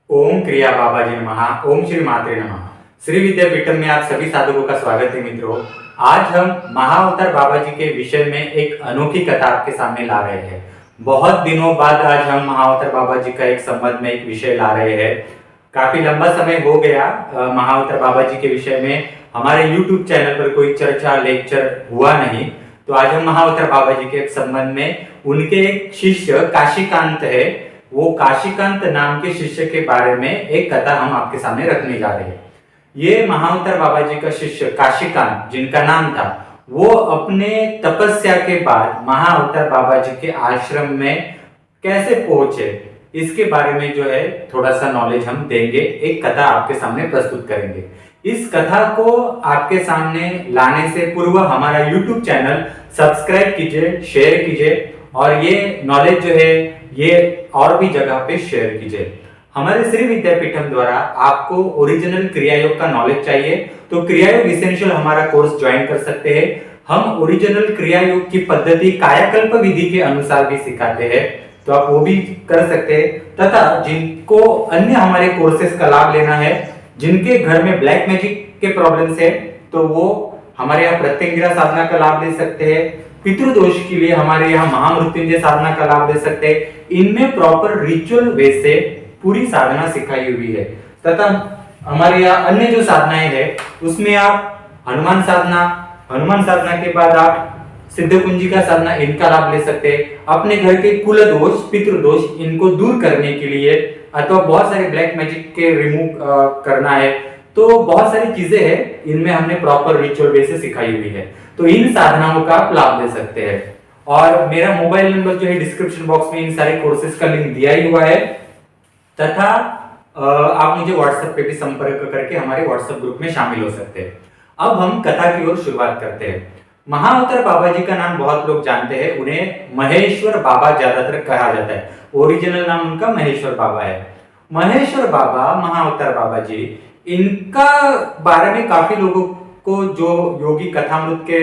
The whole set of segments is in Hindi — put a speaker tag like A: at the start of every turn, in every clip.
A: ओम क्रिया बाबाजी नमः। ओम श्री मात्रे नमः। श्री विद्यापीठम में आप सभी साधकों का स्वागत है मित्रों। आज हम महाअवतार बाबा जी के विषय में एक अनोखी कथा आपके सामने ला रहे हैं। बहुत दिनों बाद आज हम महाअवतार बाबा जी का एक संबंध में एक विषय ला रहे हैं। काफी लंबा समय हो गया महाअवतार बाबा जी के विषय में हमारे YouTube चैनल पर कोई चर्चा लेक्चर हुआ नहीं। तो आज हम महाअवतार बाबा जी के संबंध में उनके एक शिष्य काशीकांत है, वो काशीकांत नाम के शिष्य के बारे में एक कथा हम आपके सामने रखने जा रहे हैं। ये महाअवतार बाबा जी का शिष्य काशीकांत जिनका नाम था, वो अपने तपस्या के बाद महाअवतार बाबा जी के आश्रम में कैसे पहुंचे, इसके बारे में जो है थोड़ा सा नॉलेज हम देंगे, एक कथा आपके सामने प्रस्तुत करेंगे। इस कथा को आपके सामने लाने से पूर्व हमारा YouTube चैनल सब्सक्राइब कीजिए, शेयर कीजिए और ये नॉलेज जो है ये और भी जगह पे शेयर कीजिए। हमारे श्री विद्यापीठम द्वारा आपको ओरिजिनल क्रिया योग का नॉलेज चाहिए तो क्रिया योग एसेंशियल हमारा कोर्स ज्वाइन कर सकते हैं। हम ओरिजिनल क्रिया योग की पद्धति कायाकल्प विधि के अनुसार भी सिखाते हैं, तो आप वो भी कर सकते हैं। तथा जिनको अन्य हमारे कोर्सेज का लाभ लेना है, जिनके घर में ब्लैक मैजिक के प्रॉब्लम्स है, तो वो हमारे यहाँ प्रत्यंगिरा साधना का लाभ ले सकते हैं। पितृदोष के लिए हमारे यहाँ महामृत्युंजय साधना का लाभ ले सकते हैं। इनमें प्रॉपर रिचुअल वे से पूरी साधना सिखाई हुई है। तथा हमारे यहाँ अन्य जो साधनाएं है उसमें आप हनुमान साधना के बाद आप सिद्ध कुंजिका साधना, इनका लाभ ले सकते हैं। अपने घर के कुल दोष, पितृदोष, इनको दूर करने के लिए अथवा बहुत सारे ब्लैक मैजिक के रिमूव करना है, तो बहुत सारी चीजें हैं, इनमें हमने प्रॉपर रिचुअल वे से सिखाई हुई है। तो इन साधनाओं का आप लाभ ले सकते हैं। और मेरा मोबाइल नंबर जो है डिस्क्रिप्शन बॉक्स में इन सारे कोर्सेज का लिंक दिया ही हुआ है। तथा आप मुझे व्हाट्सएप पे भी संपर्क करके हमारे व्हाट्सएप ग्रुप में शामिल हो सकते हैं। अब हम कथा की ओर शुरुआत करते हैं। महाअवतार बाबा जी का नाम बहुत लोग जानते हैं, उन्हें महेश्वर बाबा ज्यादातर कहा जाता है। ओरिजिनल नाम उनका महेश्वर बाबा है। महेश्वर बाबा, महाअवतार बाबा जी, इनका बारे में काफी लोगों को जो योगी कथामृत के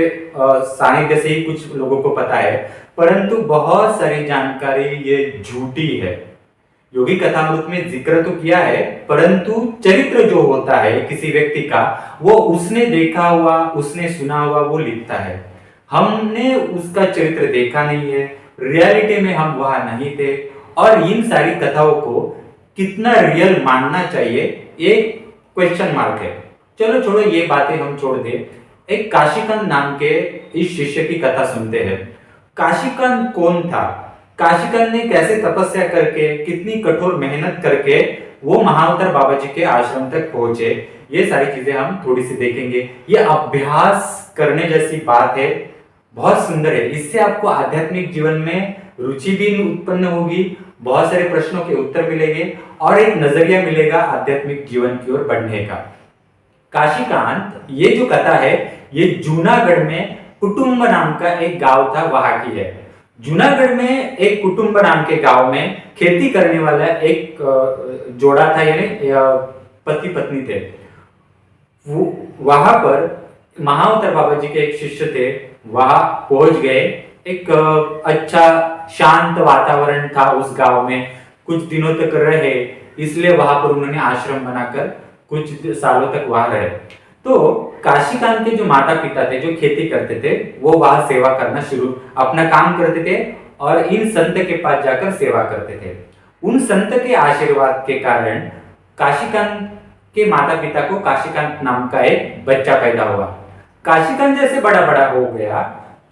A: सानिध्य से ही कुछ लोगों को पता है, परंतु बहुत सारी जानकारी ये झूठी है। योगी कथामृत में जिक्र तो किया है, परंतु चरित्र जो होता है किसी व्यक्ति का, वो उसने देखा हुआ, उसने सुना हुआ वो लिखता है। हमने उसका चरित्र देखा नहीं है, रियलिटी में हम वहां नहीं थे, और इन सारी कथाओं को कितना रियल मानना चाहिए एक क्वेश्चन मार्क है। चलो छोड़ो ये बातें, हम छोड़ दे। एक काशीकांत नाम के इस शिष्य की कथा सुनते हैं। काशीकांत कौन था, काशीकांत ने कैसे तपस्या करके, कितनी कठोर मेहनत करके वो महाअवतार बाबा जी के आश्रम तक पहुंचे, ये सारी चीजें हम थोड़ी सी देखेंगे। ये अभ्यास करने जैसी बात है, बहुत सुंदर है। इससे आपको आध्यात्मिक जीवन में रुचि भी उत्पन्न होगी, बहुत सारे प्रश्नों के उत्तर मिलेंगे और एक नजरिया मिलेगा आध्यात्मिक जीवन की ओर बढ़ने का। काशीकांत, ये जो कथा है ये जूनागढ़ में कुटुंब नाम का एक गांव था, वहां की है। जूनागढ़ में एक कुटुंब नाम के गांव में खेती करने वाला एक जोड़ा था, यानी पति पत्नी थे। वो वहां पर महाअवतार बाबा जी के एक शिष्य थे, वहां पहुंच गए। एक अच्छा शांत वातावरण था उस गांव में, कुछ दिनों तक रहे, इसलिए वहां पर उन्होंने आश्रम बनाकर कुछ सालों तक वहां रहे। तो काशीकांत के जो माता पिता थे, जो खेती करते थे, वो वहां सेवा करना अपना काम करते थे और इन संत के पास जाकर सेवा करते थे। उन संत के आशीर्वाद के कारण काशीकांत के माता पिता को काशीकांत नाम का एक बच्चा पैदा हुआ। काशीकांत जैसे बड़ा बड़ा हो गया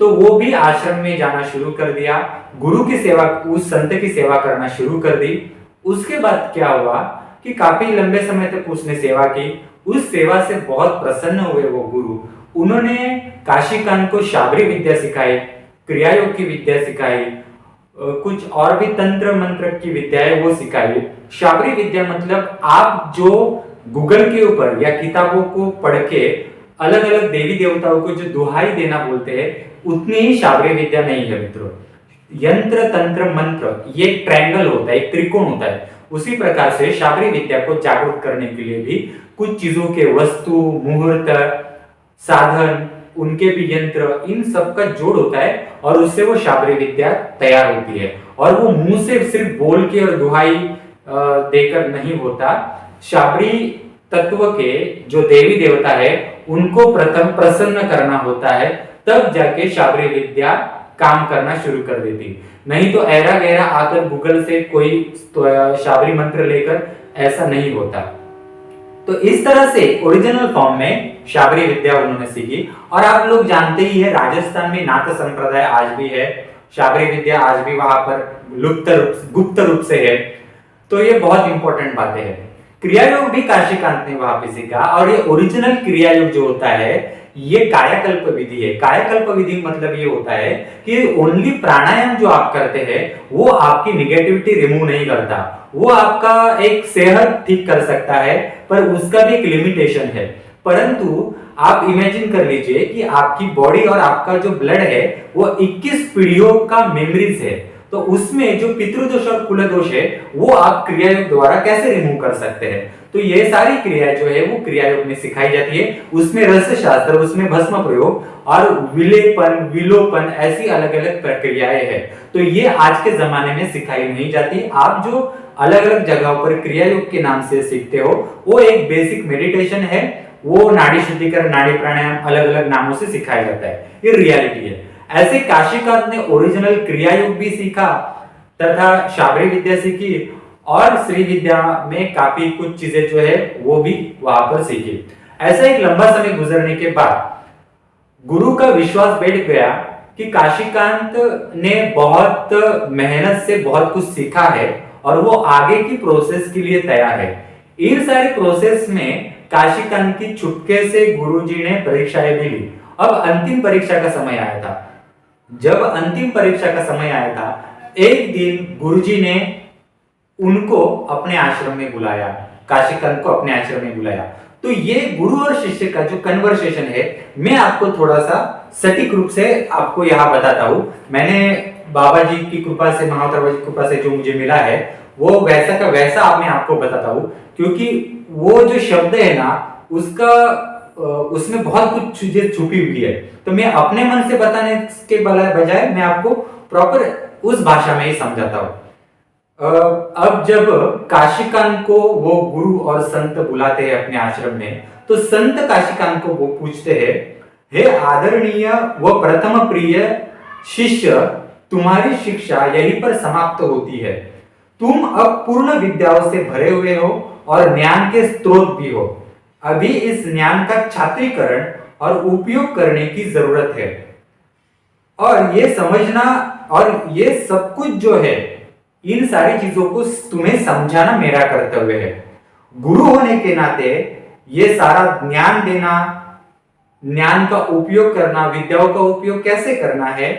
A: तो वो भी आश्रम में जाना शुरू कर दिया, गुरु की सेवा, उस संत की सेवा करना शुरू कर दी। उसके बाद क्या हुआ कि काफी लंबे समय तक उसने सेवा की। उस सेवा से बहुत प्रसन्न हुए वो गुरु। उन्होंने काशीकांत को शाबरी विद्या सिखाई, क्रिया योग की विद्या सिखाई, कुछ और भी तंत्र मंत्र की विद्याएं वो सिखाई। शाबरी विद्या मतलब आप जो गूगल के ऊपर या किताबों को पढ़ के अलग अलग देवी देवताओं को जो दुहाई देना बोलते हैं, उतनी ही शाबरी विद्या नहीं है मित्रों। यंत्र तंत्र मंत्र ये ट्रायंगल होता है, एक त्रिकोण होता है। उसी प्रकार से शाबरी विद्या को जागरूक करने के लिए भी कुछ चीजों के वस्तु, मुहूर्त, साधन, उनके भी यंत्र, इन सब का जोड़ होता है और उससे वो शाबरी विद्या तैयार होती है। और वो मुंह से सिर्फ बोल के और दुहाई देकर नहीं होता। शाबरी तत्व के जो देवी देवता है उनको प्रथम प्रसन्न करना होता है, तब जाके शाबरी विद्या काम करना शुरू कर देती। नहीं तो ऐरा गैरा आकर गूगल से कोई शाबरी मंत्र लेकर ऐसा नहीं होता। तो इस तरह से ओरिजिनल फॉर्म में शाबरी विद्या उन्होंने सीखी। और आप लोग जानते ही है राजस्थान में नाथ संप्रदाय आज भी है, शाबरी विद्या आज भी वहां पर गुप्त रूप से है। तो ये बहुत इंपॉर्टेंट बातें हैं। क्रिया योग भी काशीकांत ने वहां पे सीखा। और ये ओरिजिनल क्रिया योग जो होता है ये कायाकल्प विधि है। कायाकल्प विधि मतलब ये होता है कि ओनली प्राणायाम जो आप करते हैं वो आपकी निगेटिविटी रिमूव नहीं करता, वो आपका एक सेहत ठीक कर सकता है, पर उसका भी एक लिमिटेशन है। परंतु आप इमेजिन कर लीजिए कि आपकी बॉडी और आपका जो ब्लड है वो 21 पीढ़ियों का मेमोरीज है, तो उसमें जो पितृदोष और कुल दोष है वो आप क्रिया योग द्वारा कैसे रिमूव कर सकते हैं। तो ये सारी क्रिया जो है वो क्रिया योग में सिखाई जाती है। उसमें रस शास्त्र, उसमें भस्म प्रयोग और विलेपन, विलोपन, ऐसी अलग अलग प्रक्रियाएं हैं। तो ये आज के जमाने में सिखाई नहीं जाती। आप जो अलग अलग जगहों पर क्रिया योग के नाम से सीखते हो वो एक बेसिक मेडिटेशन है, वो नाड़ी शुद्धिकरण, नाड़ी प्राणायाम अलग अलग नामों से सिखाया जाता है, ये रियलिटी है। ऐसे काशीकांत ने ओरिजिनल क्रिया योग भी सीखा तथा शाबरी विद्या सीखी और श्री विद्या में काफी कुछ चीजें जो है वो भी वहां पर सीखी। ऐसा एक लंबा समय गुजरने के बाद गुरु का विश्वास बैठ गया कि काशीकांत ने बहुत मेहनत से बहुत कुछ सीखा है और वो आगे की प्रोसेस के लिए तैयार है। इन सारी प्रोसेस में काशीकांत की चुपके से गुरुजी ने परीक्षाएं भी ली। अब अंतिम परीक्षा का समय आया था। जब अंतिम परीक्षा का समय आया था, एक दिन गुरुजी ने उनको अपने आश्रम में बुलाया, काशीकांत को अपने आश्रम में बुलाया। तो ये गुरु और शिष्य का जो कन्वर्सेशन है मैं आपको थोड़ा सा सटीक रूप से आपको यहाँ बताता हूँ। मैंने बाबा जी की कृपा से, महाअवतार बाबा जी की कृपा से जो मुझे मिला है वो वैसा का वैसा मैं आपको बताता हूँ, क्योंकि वो जो शब्द है ना उसका उसमें बहुत कुछ चीजें छुपी हुई है। तो मैं अपने मन से बताने के बजाय मैं आपको प्रॉपर उस भाषा में ही समझाता हूँ। अब जब काशीकांत को वो गुरु और संत बुलाते हैं अपने आश्रम में, तो संत काशीकांत को वो पूछते हैं, हे आदरणीय व प्रथम प्रिय शिष्य, तुम्हारी शिक्षा यहीं पर समाप्त होती है। तुम अब पूर्ण विद्याओं से भरे हुए हो और ज्ञान के स्रोत भी हो। अभी इस ज्ञान का छात्रीकरण और उपयोग करने की जरूरत है, और ये समझना और ये सब कुछ जो है इन सारी चीजों को तुम्हें समझाना मेरा कर्तव्य है। गुरु होने के नाते ये सारा ज्ञान देना, ज्ञान का उपयोग करना, विद्याओं का उपयोग कैसे करना है,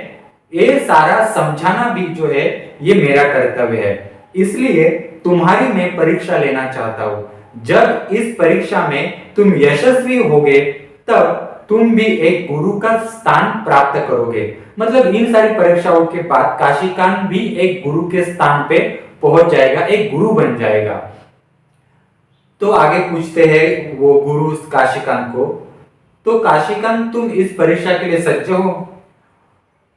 A: ये सारा समझाना भी जो है ये मेरा कर्तव्य है। इसलिए तुम्हारी मैं परीक्षा लेना चाहता हूं। जब इस परीक्षा में तुम यशस्वी होगे तब तुम भी एक गुरु का स्थान प्राप्त करोगे। मतलब इन सारी परीक्षाओं के बाद काशीकांत भी एक गुरु के स्थान पे पहुंच जाएगा, एक गुरु बन जाएगा। तो आगे पूछते हैं वो गुरु काशीकांत को, तो काशीकांत तुम इस परीक्षा के लिए सज्ज हो?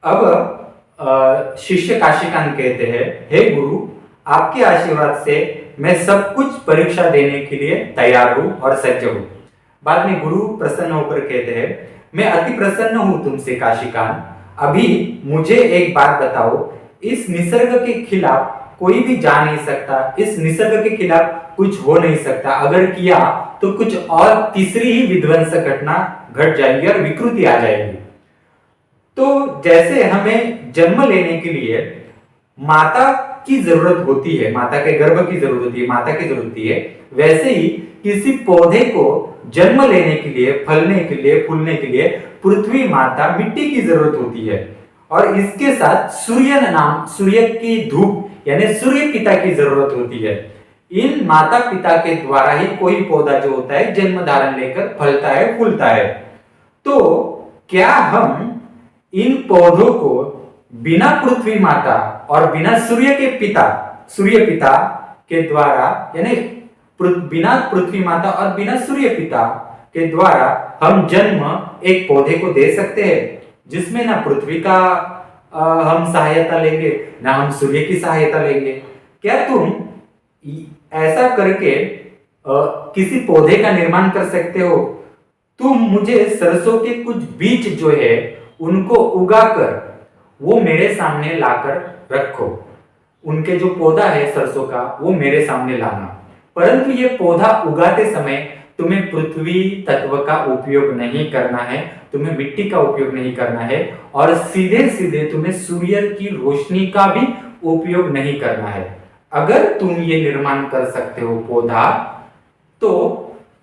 A: अब शिष्य काशीकांत कहते हैं, हे गुरु, आपके आशीर्वाद से मैं सब कुछ परीक्षा देने के लिए तैयार हूं और सज्ज हूं। बाद में गुरु प्रसन्न होकर कहते हैं, मैं अति प्रसन्न हूं तुमसे काशीकांत। अभी मुझे एक बात बताओ, इस निसर्ग के खिलाफ कोई भी जा नहीं सकता, इस निसर्ग के खिलाफ कुछ हो नहीं सकता। अगर किया तो कुछ और तीसरी ही विध्वंस घटना घट जाएगी और विकृति आ जाएगी। तो जैसे हमें जन्म लेने के लिए माता की जरूरत होती है, माता के गर्भ की जरूरत होती है, माता की जरूरत होती है, वैसे ही किसी पौधे को जन्म लेने के लिए, फलने के लिए, फूलने के लिए पृथ्वी माता, मिट्टी की जरूरत होती है। और इसके साथ सूर्य की धूप यानी सूर्य पिता की जरूरत होती है। इन माता पिता के द्वारा ही कोई पौधा जो होता है जन्म धारण लेकर फलता है, फूलता है। तो क्या हम इन पौधों को बिना पृथ्वी माता और बिना सूर्य पिता के द्वारा, यानी बिना पृथ्वी माता और बिना सूर्य पिता के द्वारा हम जन्म एक पौधे को दे सकते हैं, जिसमें ना पृथ्वी का हम सहायता लेंगे, ना हम सूर्य की सहायता लेंगे? क्या तुम ऐसा करके किसी पौधे का निर्माण कर सकते हो। तुम मुझे सरसों के कुछ बीज जो है उनको उगाकर वो मेरे सामने लाकर रखो। उनके जो पौधा है सरसों का वो मेरे सामने लाना, परंतु ये पौधा उगाते समय तुम्हें पृथ्वी तत्व का उपयोग नहीं करना है, तुम्हें मिट्टी का उपयोग नहीं करना है, और सीधे सीधे तुम्हें सूर्य की रोशनी का भी उपयोग नहीं करना है। अगर तुम ये निर्माण कर सकते हो पौधा, तो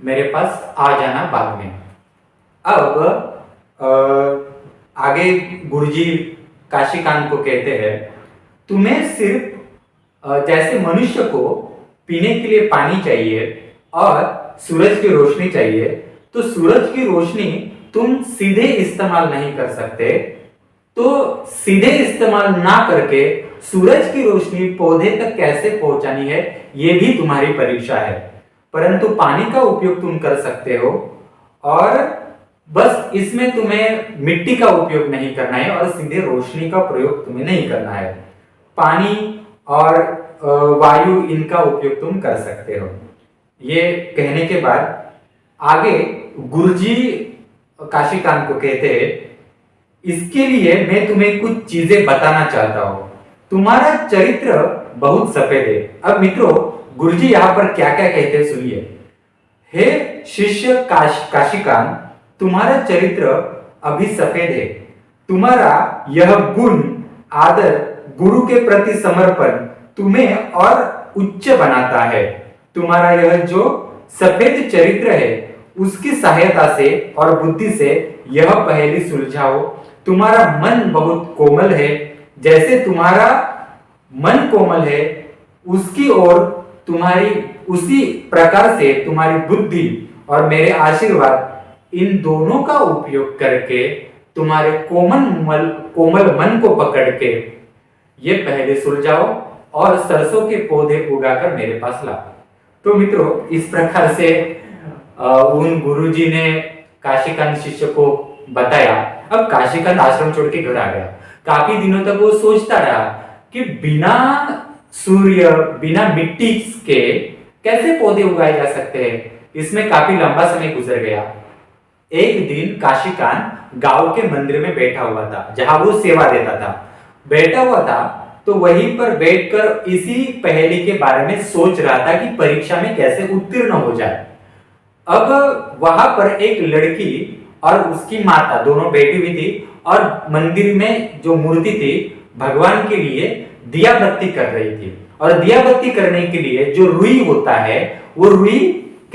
A: मेरे पास आ जाना बाद में। अब आगे गुरुजी काशीकांत को कहते हैं, तुम्हें सिर्फ जैसे मनुष्य को पीने के लिए पानी चाहिए और सूरज की रोशनी चाहिए, तो सूरज की रोशनी तुम सीधे इस्तेमाल नहीं कर सकते, तो सीधे इस्तेमाल ना करके सूरज की रोशनी पौधे तक कैसे पहुंचानी है ये भी तुम्हारी परीक्षा है। परंतु पानी का उपयोग तुम कर सकते हो, और बस इसमें तुम्हें मिट्टी का उपयोग नहीं करना है और सीधे रोशनी का प्रयोग तुम्हें नहीं करना है। पानी और वायु इनका उपयोग तुम कर सकते हो। ये कहने के बाद आगे गुरुजी काशीकांत को कहते हैं, इसके लिए मैं तुम्हें कुछ चीजें बताना चाहता हूं। तुम्हारा चरित्र बहुत सफेद है। अब मित्रों, गुरुजी यहां पर क्या क्या कहते हैं सुनिए। हे शिष्य काशीकांत, तुम्हारा चरित्र अभी सफेद है। तुम्हारा यह गुण, आदर, गुरु के प्रति समर्पण तुम्हें और उच्च बनाता है। तुम्हारा यह जो सफेद चरित्र है उसकी सहायता से और बुद्धि से यह पहेली सुलझाओ। तुम्हारा मन बहुत कोमल है, जैसे तुम्हारा मन कोमल है उसकी ओर तुम्हारी उसी प्रकार से तुम्हारी बुद्धि और मेरे आशीर्वाद, इन दोनों का उपयोग करके तुम्हारे कोमल मन को पकड़ के ये पहले सुलझाओ और सरसों के पौधे उगाकर मेरे पास लाओ। तो मित्रों, इस प्रकार से उन गुरुजी ने काशीकांत शिष्य को बताया। अब काशीकांत आश्रम छोड़ के घर आ गया। काफी दिनों तक वो सोचता रहा कि बिना सूर्य, बिना मिट्टी के कैसे पौधे उगाए जा सकते हैं। इसमें काफी लंबा समय गुजर गया। एक दिन काशीकांत गांव के मंदिर में बैठा हुआ था, जहां वो सेवा देता था। बैठा हुआ था तो वहीं पर बैठकर इसी पहेली के बारे में सोच रहा था कि परीक्षा में कैसे उत्तीर्ण हो जाए। अब वहां पर एक लड़की और उसकी माता दोनों बैठी हुई थी, और मंदिर में जो मूर्ति थी भगवान के लिए दिया बत्ती कर रही थी। और दिया बत्ती करने के लिए जो रुई होता है वो रुई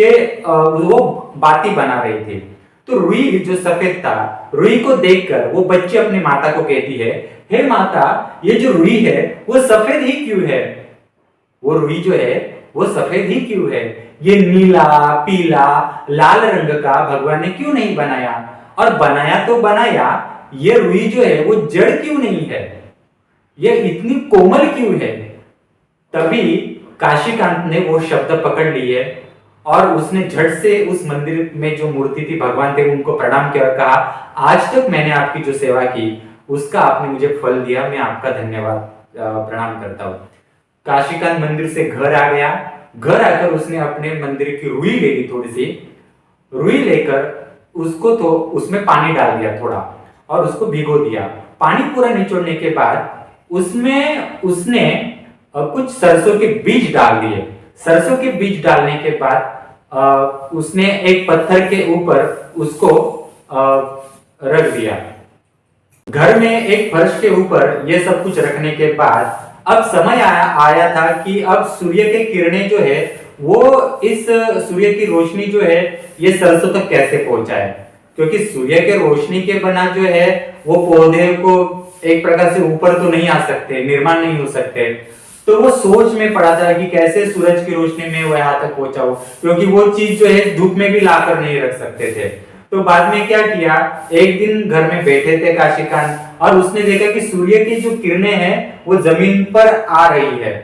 A: के वो बाती बना रही थी। तो रुई जो सफेद था, रुई को देखकर वो बच्ची अपनी माता को कहती है, हे माता, ये जो रुई है वो सफेद ही क्यों है? वो रुई जो है वो सफेद ही क्यों है? ये नीला, पीला, लाल रंग का भगवान ने क्यों नहीं बनाया? और बनाया तो बनाया, ये रुई जो है वो जड़ क्यों नहीं है? ये इतनी कोमल क्यों है? तभी काशीकांत ने वो शब्द पकड़ लिए और उसने झट से उस मंदिर में जो मूर्ति थी, भगवान थे, उनको प्रणाम किया और कहा, आज तक मैंने आपकी जो सेवा की उसका आपने मुझे फल दिया, मैं आपका धन्यवाद प्रणाम करता हूँ। काशीकांत मंदिर से घर आ गया। घर आकर उसने अपने मंदिर की रुई ले ली, थोड़ी सी रुई लेकर उसको तो उसमें पानी डाल दिया थोड़ा, और उसको भिगो दिया। पानी पूरा निचोड़ने के बाद उसमें उसने कुछ सरसों के बीज डाल दिए। सरसों के बीज डालने के बाद उसने एक पत्थर के ऊपर उसको रख दिया। घर में एक फर्श के ऊपर ये सब कुछ रखने के बाद अब समय आया था कि अब सूर्य के किरणें जो है वो इस सूर्य की रोशनी जो है ये सरसों तक कैसे पहुंचाए, क्योंकि सूर्य के रोशनी के बिना जो है वो पौधे को एक प्रकार से ऊपर तो नहीं आ सकते, निर्माण नहीं हो सकते। तो वो सोच में पड़ा था कि कैसे सूरज की रोशनी में वो यहाँ तक पहुंचाऊं, क्योंकि वो चीज जो है धूप में भी लाकर नहीं रख सकते थे। तो बाद में क्या किया, एक दिन घर में बैठे थे काशीकांत और उसने देखा कि सूर्य की जो किरणें हैं वो जमीन पर आ रही है,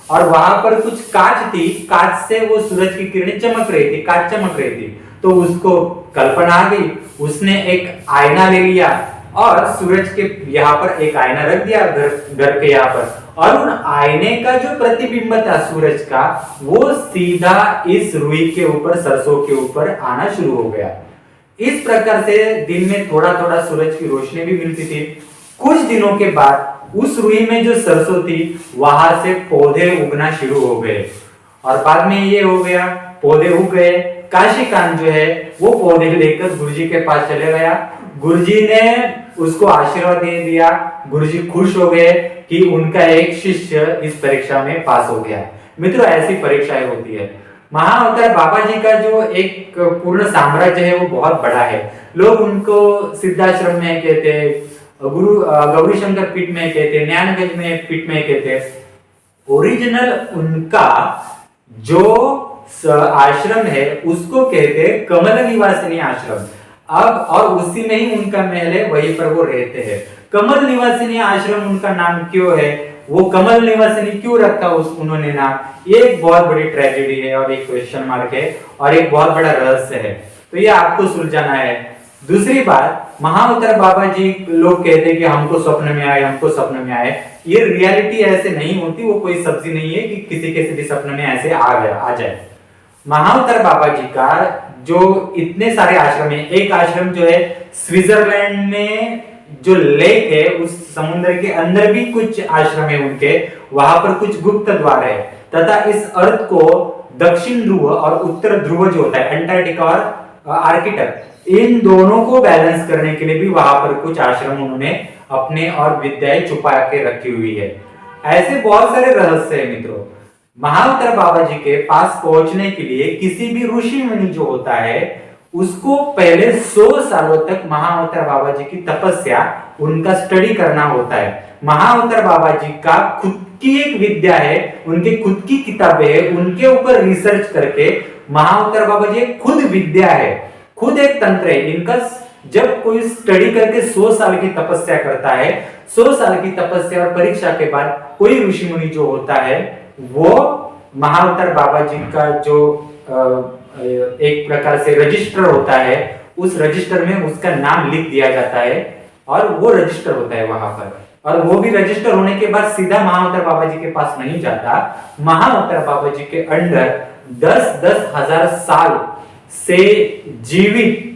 A: और वहां पर कुछ कांच थी, कांच से वो सूरज की किरणें चमक रही थी, कांच चमक रही थी। तो उसको कल्पना आ गई, उसने एक आईना ले लिया और सूरज के यहाँ पर एक आईना रख दिया घर के यहाँ पर, और उन आईने का जो प्रतिबिंब था सूरज का, वो सीधा इस रुई के ऊपर, सरसों के ऊपर आना शुरू हो गया। इस प्रकार से दिन में थोड़ा थोड़ा सूरज की रोशनी भी मिलती थी। कुछ दिनों के बाद उस रुई में जो सरसों थी, वहां से पौधे उगना शुरू हो गए, और बाद में ये हो गया, पौधे उग गए। काशीकांत जो है वो पौधे लेकर गुरुजी के पास चले गया। गुरुजी ने उसको आशीर्वाद दे दिया। गुरुजी खुश हो गए कि उनका एक शिष्य इस परीक्षा में पास हो गया। मित्रों, ऐसी परीक्षाएं होती है। महाअवतार बाबा जी का जो एक पूर्ण साम्राज्य है वो बहुत बड़ा है। लोग उनको सिद्धाश्रम में कहते, गुरु गौरी शंकर पीठ में कहते, ज्ञानगंज में पीठ में कहते। ओरिजिनल उनका जो आश्रम है उसको कहते कमल निवासिनी आश्रम। अब और उसी में ही उनका महल है, वहीं पर वो रहते हैं। कमल निवासिनी आश्रम उनका नाम क्यों है, वो कमल निवासिनी क्यों रखा उन्होंने नाम, ये एक बहुत बड़ी ट्रेजेडी है और एक क्वेश्चन मार्क है और एक बहुत बड़ा रहस्य है। तो ये आपको सुलझाना है। दूसरी बात, महाअवतार बाबा जी लोग कहते हैं कि हमको स्वप्न में आए, हमको स्वप्न में आए। ये रियलिटी ऐसे नहीं होती। वो कोई सब्जी नहीं है कि किसी के भी सपने में ऐसे आ जाए। महाअवतार बाबा जी का जो इतने सारे आश्रम है, एक आश्रम जो है स्विट्जरलैंड में जो लेक है, उस समुद्र के अंदर भी कुछ आश्रम है उनके, वहां पर कुछ गुप्त द्वार है, तथा इस अर्थ को दक्षिण ध्रुव और उत्तर ध्रुव जो होता है, अंटार्कटिका और आर्कटिक, इन दोनों को बैलेंस करने के लिए भी वहां पर कुछ आश्रम उन्होंने अपने और विद्याएं छुपा के रखी हुई है। ऐसे बहुत सारे रहस्य है मित्रों। महाअवतार बाबा जी के पास पहुंचने के लिए किसी भी ऋषि मुनि जो होता है उसको पहले 100 सालों तक महाअवतार बाबा जी की तपस्या, उनका स्टडी करना होता है। महाअवतार बाबा जी का खुद की एक विद्या है, उनके खुद की किताबें है, उनके ऊपर रिसर्च करके महाअवतार बाबा जी खुद विद्या है, खुद एक तंत्र है इनका। जब कोई स्टडी करके 100 साल की तपस्या करता है, 100 साल की तपस्या और परीक्षा के बाद कोई ऋषि मुनि जो होता है वो महाअवतार बाबा जी का जो एक प्रकार से रजिस्टर होता है, उस रजिस्टर में उसका नाम लिख दिया जाता है और वो रजिस्टर होता है वहां पर। और वो भी रजिस्टर होने के बाद सीधा महाअवतार बाबा जी के पास नहीं जाता। महाअवतार बाबा जी के अंडर 10-10 हजार साल से जीवित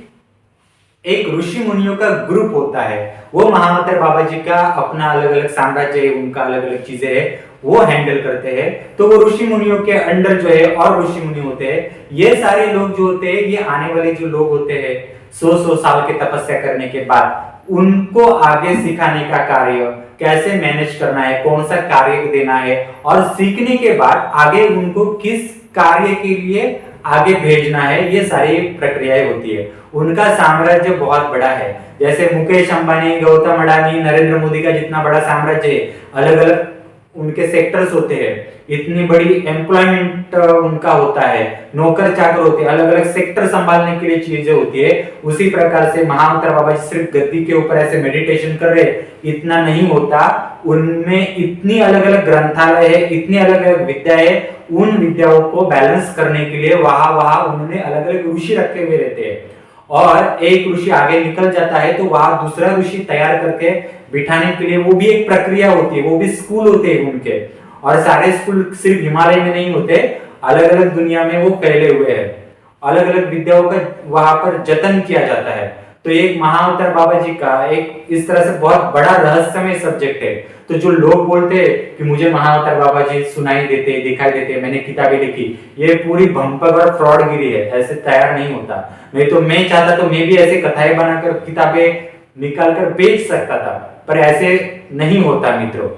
A: एक ऋषि मुनियों का ग्रुप होता है। वो महाअवतार बाबा जी का अपना अलग अलग साम्राज्य है, उनका अलग अलग चीजें है, वो हैंडल करते हैं। तो वो ऋषि मुनियों के अंडर जो है और ऋषि मुनि होते हैं। ये सारे लोग जो होते हैं, ये आने वाले जो लोग होते हैं 100 साल की तपस्या करने के बाद, उनको आगे सिखाने का कार्य, कैसे मैनेज करना है, कौन सा कार्य देना है, और सीखने के बाद आगे उनको किस कार्य के लिए आगे भेजना है, ये सारी प्रक्रियाएं होती है। उनका साम्राज्य बहुत बड़ा है। जैसे मुकेश अंबानी, गौतम अडानी, नरेंद्र मोदी का जितना बड़ा साम्राज्य है, अलग अलग उनके सेक्टर्स होते हैं, इतनी बड़ी एम्प्लॉयमेंट उनका होता है, नौकर चाकर होते हैं, अलग अलग सेक्टर संभालने के लिए चीजें होती है। उसी प्रकार से महाअवतार बाबा जी सिर्फ गद्दी के ऊपर ऐसे मेडिटेशन कर रहे, इतना नहीं होता। उनमें इतनी अलग अलग ग्रंथालय है, इतनी अलग अलग विद्या है। उन विद्याओं को बैलेंस करने के लिए वहां वहां उन्होंने अलग अलग ऋषि रखे हुए रहते हैं। और एक ऋषि आगे निकल जाता है तो वहां दूसरा ऋषि तैयार करके बिठाने के लिए वो भी एक प्रक्रिया होती है, वो भी स्कूल होते हैं उनके। और सारे स्कूल सिर्फ हिमालय में नहीं होते, अलग अलग दुनिया में वो फैले हुए हैं। अलग अलग विद्याओं का वहां पर जतन किया जाता है। तो एक महाअवतार बाबा जी का एक इस तरह से बहुत बड़ा रहस्यमय सब्जेक्ट है। तो जो लोग बोलते हैं कि मुझे महाअवतार बाबा जी सुनाई देते, दिखाई देते, मैंने किताबें लिखी, ये पूरी भंपक और फ्रॉडगिरी है, ऐसे तैयार नहीं होता। नहीं तो मैं चाहता तो मैं भी ऐसे कथाएं बनाकर किताबें निकालकर बेच सकता था, पर ऐसे नहीं होता मित्रों।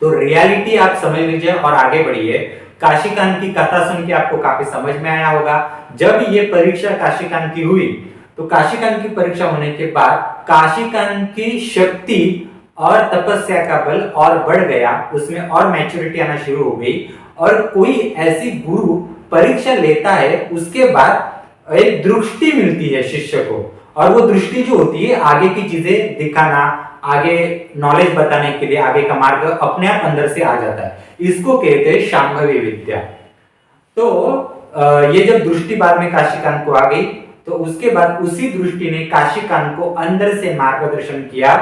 A: तो रियलिटी आप समझ लीजिए और आगे बढ़िए। काशीकांत की कथा सुन के आपको काफी समझ में आया होगा। जब ये परीक्षा काशीकांत की हुई तो काशीकांत की परीक्षा होने के बाद काशीकांत की शक्ति और तपस्या का बल और बढ़ गया, उसमें और मैच्योरिटी आना शुरू हो गई। और कोई ऐसी गुरु परीक्षा लेता है, उसके बाद एक दृष्टि मिलती है शिष्य को, और वो दृष्टि जो होती है आगे की चीजें दिखाना, आगे नॉलेज बताने के लिए आगे का मार्ग अपने आप अंदर से आ जाता है। इसको कहते हैं शांभवी विद्या। तो ये जब दृष्टि बाद में काशीकांत को आ गई तो उसके बाद उसी दृष्टि ने काशीकांत को अंदर से मार्गदर्शन किया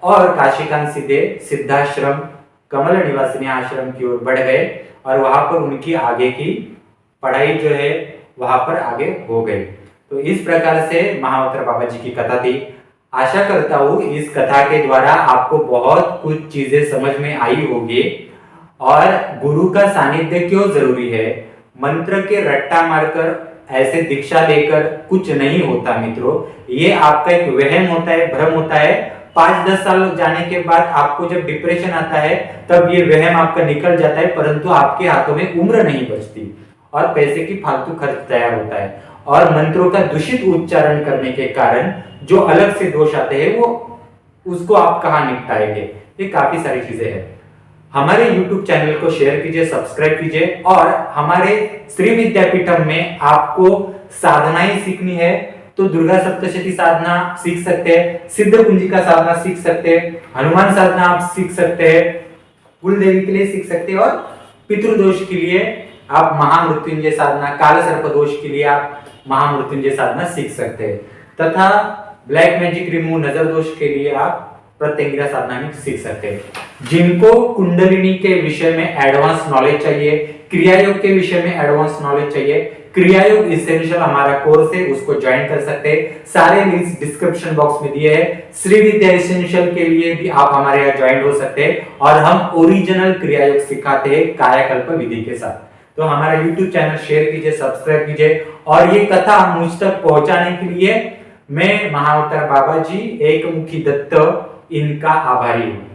A: और काशीकांत सीधे सिद्धाश्रम कमल निवासिनी आश्रम की ओर बढ़ गए और वहां पर उनकी आगे की पढ़ाई जो है वहां पर आगे हो गई। तो इस प्रकार से महाअवतार बाबा जी की कथा थी। आशा करता हूँ इस कथा के द्वारा आपको बहुत कुछ चीजें समझ में आई होगी और गुरु का सानिध्य क्यों जरूरी है। मंत्र के रट्टा मारकर ऐसे दीक्षा लेकर कुछ नहीं होता मित्रों, ये आपका एक वहम होता है, भ्रम होता है। 5-10 साल जाने के बाद आपको जब डिप्रेशन आता है तब ये वहम आपका निकल जाता है, परंतु आपके हाथों में उम्र नहीं बचती और पैसे की फालतू खर्च तैयार होता है और मंत्रों का दूषित उच्चारण करने के कारण जो अलग से दोष आते हैं वो उसको आप कहाँ निपटाएंगे। ये काफी सारी चीजें हैं। हमारे YouTube चैनल को शेयर कीजिए, सब्सक्राइब कीजिए और हमारे श्री विद्यापीठम में आपको साधनाएं सीखनी है तो दुर्गा सप्तशती साधना सीख सकते हैं, सिद्ध कुंजिका साधना सीख सकते हैं, हनुमान साधना आप सीख सकते हैं, कुल देवी के लिए सीख सकते हैं और पितृदोष के लिए आप महामृत्युंजय साधना, काल सर्प दोष के लिए आप महामृत्युंजय साधना सीख सकते हैं तथा ब्लैक मैजिक रिमूव नजर दोष के लिए आप प्रत्यंगिरा साधना भी सीख सकते हैं। जिनको कुंडलिनी के विषय में एडवांस नॉलेज चाहिए, क्रियायोग के विषय में एडवांस नॉलेज चाहिए, क्रियायोग इसेंशियल हमारा कोर्स है उसको ज्वाइन कर सकते हैं। सारे लिंक्स डिस्क्रिप्शन बॉक्स में दिए हैं। श्री विद्या इसेंशियल के लिए भी आप हमारे यहाँ ज्वाइन हो सकते हैं और हम ओरिजिनल क्रियायोग सिखाते हैं कायाकल्प विधि के साथ। तो हमारा YouTube चैनल शेयर कीजिए, सब्सक्राइब कीजिए और ये कथा मुझ तक पहुंचाने के लिए मैं महाअवतार बाबा जी, एक मुखी दत्त, इनका आभारी हूं।